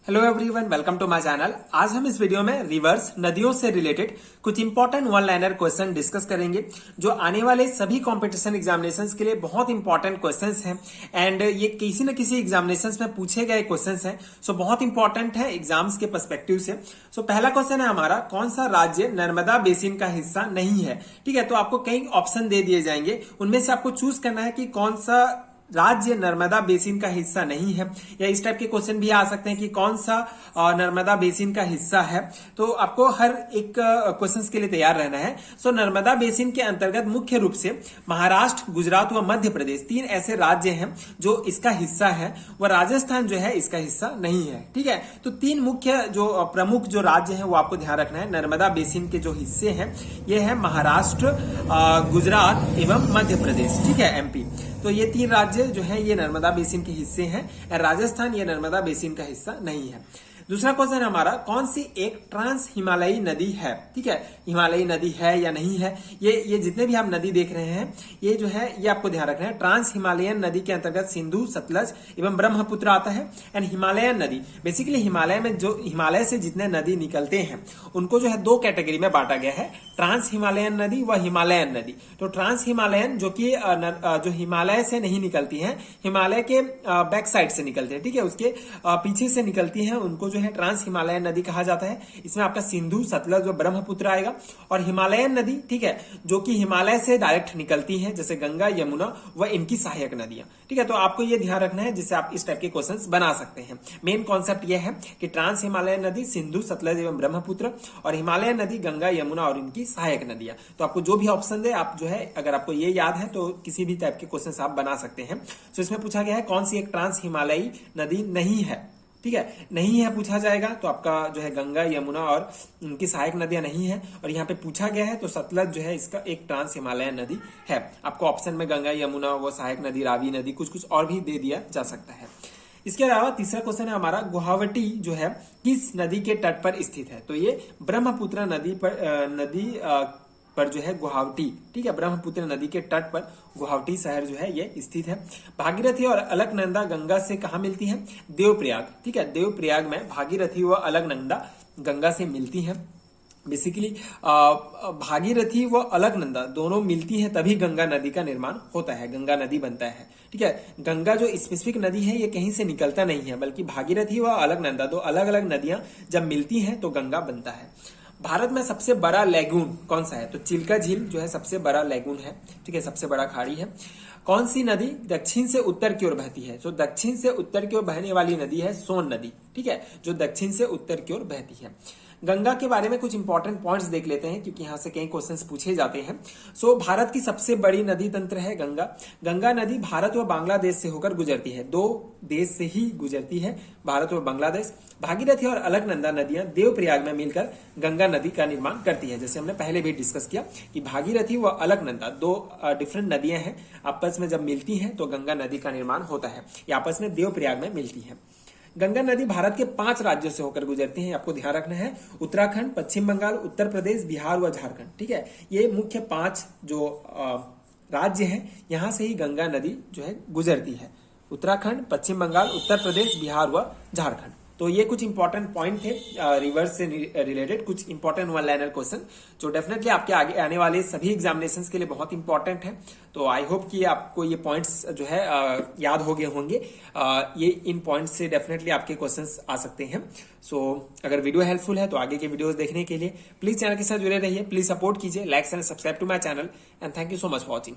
Hello everyone, welcome to my channel. आज हम इस वीडियो में रिवर्स नदियों से रिलेटेड कुछ important one liner question discuss करेंगे जो आने वाले सभी कंपटीशन एग्जामिनेशंस के लिए बहुत इंपॉर्टेंट क्वेश्चंस हैं एंड ये किसी न किसी एग्जामिनेशंस में पूछे गए क्वेश्चंस हैं। सो बहुत इंपॉर्टेंट है एग्जाम्स के पर्सपेक्टिव से। सो पहला क्वेश्चन है हमारा, कौन सा राज्य नर्मदा बेसिन का हिस्सा नहीं है। ठीक है, तो आपको कई ऑप्शन दे दिए जाएंगे, उनमें से आपको चूज करना है कि कौन सा राज्य नर्मदा बेसिन का हिस्सा नहीं है। या इस टाइप के क्वेश्चन भी आ सकते हैं कि कौन सा नर्मदा बेसिन का हिस्सा है। तो आपको हर एक क्वेश्चंस के लिए तैयार रहना है। सो नर्मदा बेसिन के अंतर्गत मुख्य रूप से महाराष्ट्र, गुजरात व मध्य प्रदेश तीन ऐसे राज्य हैं जो इसका हिस्सा है, वह राजस्थान जो है इसका हिस्सा नहीं है। ठीक है, तो तीन मुख्य जो प्रमुख जो राज्य हैं वो आपको ध्यान रखना है। नर्मदा बेसिन के जो हिस्से हैं ये है महाराष्ट्र, गुजरात एवं मध्य प्रदेश। ठीक है, एमपी। तो ये तीन राज्य जो है ये नर्मदा बेसिन के हिस्से हैं। राजस्थान ये नर्मदा बेसिन का हिस्सा नहीं है। दूसरा क्वेश्चन हमारा, कौन सी एक ट्रांस हिमालयी नदी है। ठीक है, हिमालयी नदी है या नहीं है। ये जितने भी आप नदी देख रहे हैं ये जो है ये आपको ध्यान रखना है। ट्रांस हिमालयन नदी के अंतर्गत सिंधु, सतलज एवं ब्रह्मपुत्र आता है। एंड हिमालयन नदी बेसिकली हिमालय में जो हिमालय से जितने नदी निकलते हैं उनको जो है दो कैटेगरी में बांटा गया है, ट्रांस हिमालयन नदी व हिमालयन नदी। तो ट्रांस हिमालयन जो कि जो हिमालय से नहीं निकलती है, हिमालय के बैक साइड से निकलते हैं। ठीक है, उसके पीछे से निकलती है, उनको जो है ट्रांस हिमालयन नदी कहा जाता है। इसमें आपका सिंधु, सतलज व ब्रह्मपुत्र आएगा। और हिमालयन नदी, ठीक है, जो कि हिमालय से डायरेक्ट निकलती है, जैसे गंगा, यमुना व इनकी सहायक नदियां। ठीक है, तो आपको ये ध्यान रखना है जिससे आप इस टाइप के क्वेश्चंस बना सकते हैं। मेन कॉन्सेप्ट ये है कि ट्रांस हिमालयन नदी सिंधु, सतलज एवं ब्रह्मपुत्र, और हिमालयन नदी गंगा, यमुना और इनकी सहायक नदियां। तो आपको जो भी ऑप्शन दे, आप जो है अगर आपको ये याद है तो किसी भी टाइप के क्वेश्चंस आप बना सकते हैं। तो इसमें पूछा गया है कौन सी एक ट्रांस हिमालयी नदी नहीं है। ठीक है, नहीं है पूछा जाएगा तो आपका जो है गंगा, यमुना और उनकी सहायक नदियां नहीं है। और यहाँ पे पूछा गया है तो सतलज जो है इसका एक ट्रांस हिमालयन नदी है। आपको ऑप्शन में गंगा, यमुना, वो सहायक नदी, रावी नदी, कुछ कुछ और भी दे दिया जा सकता है। इसके अलावा तीसरा क्वेश्चन है हमारा, गुवाहाटी जो है किस नदी के तट पर स्थित है। तो ये ब्रह्मपुत्र नदी पर जो है गुवाहाटी, ठीक है, ब्रह्मपुत्र नदी के तट पर गुवाहाटी शहर जो है ये स्थित है। भागीरथी और अलकनंदा गंगा से कहा मिलती है? देवप्रयाग। ठीक है, देवप्रयाग में भागीरथी व अलकनंदा गंगा से मिलती है। बेसिकली भागीरथी व अलकनंदा दोनों मिलती हैं तभी गंगा नदी का निर्माण होता है, गंगा नदी बनता है। ठीक है, गंगा जो स्पेसिफिक नदी है ये कहीं से निकलता नहीं है, बल्कि भागीरथी व अलकनंदा दो अलग अलग नदियां जब मिलती हैं तो गंगा बनता है। भारत में सबसे बड़ा लैगून कौन सा है? तो चिल्का झील जो है सबसे बड़ा लैगून है। ठीक है, सबसे बड़ा खाड़ी है। कौन सी नदी दक्षिण से उत्तर की ओर बहती है? तो दक्षिण से उत्तर की ओर बहने वाली नदी है सोन नदी। ठीक है, जो दक्षिण से उत्तर की ओर बहती है। गंगा के बारे में कुछ इंपॉर्टेंट पॉइंट्स देख लेते हैं क्योंकि यहां से कई क्वेश्चंस पूछे जाते हैं। सो भारत की सबसे बड़ी नदी तंत्र है गंगा। गंगा नदी भारत व बांग्लादेश से होकर गुजरती है, दो देश से ही गुजरती है, भारत व बांग्लादेश। भागीरथी और अलकनंदा नदियां देवप्रयाग में मिलकर गंगा नदी का निर्माण करती है। जैसे हमने पहले भी डिस्कस किया कि भागीरथी व अलकनंदा दो डिफरेंट नदियां हैं, आपस में जब मिलती हैं तो गंगा नदी का निर्माण होता है। ये आपस में देवप्रयाग में मिलती है। गंगा नदी भारत के 5 राज्यों से होकर गुजरती है, आपको ध्यान रखना है। उत्तराखंड, पश्चिम बंगाल, उत्तर प्रदेश, बिहार व झारखंड। ठीक है, ये मुख्य 5 जो राज्य हैं यहां से ही गंगा नदी जो है गुजरती है। उत्तराखंड, पश्चिम बंगाल, उत्तर प्रदेश, बिहार व झारखंड। तो ये कुछ इंपॉर्टेंट पॉइंट थे रिवर्स से रिलेटेड, कुछ इंपॉर्टेंट वन लाइनर क्वेश्चन जो डेफिनेटली आपके आगे आने वाले सभी एग्जामिनेशंस के लिए बहुत इंपॉर्टेंट है। तो आई होप कि आपको ये पॉइंट्स जो है याद हो गए होंगे। ये इन पॉइंट्स से डेफिनेटली आपके क्वेश्चंस आ सकते हैं। सो अगर वीडियो हेल्पफुल है तो आगे के वीडियोस देखने के लिए प्लीज चैनल के साथ जुड़े रहिए। प्लीज सपोर्ट कीजिए, like and subscribe to my channel and thank you so much for watching.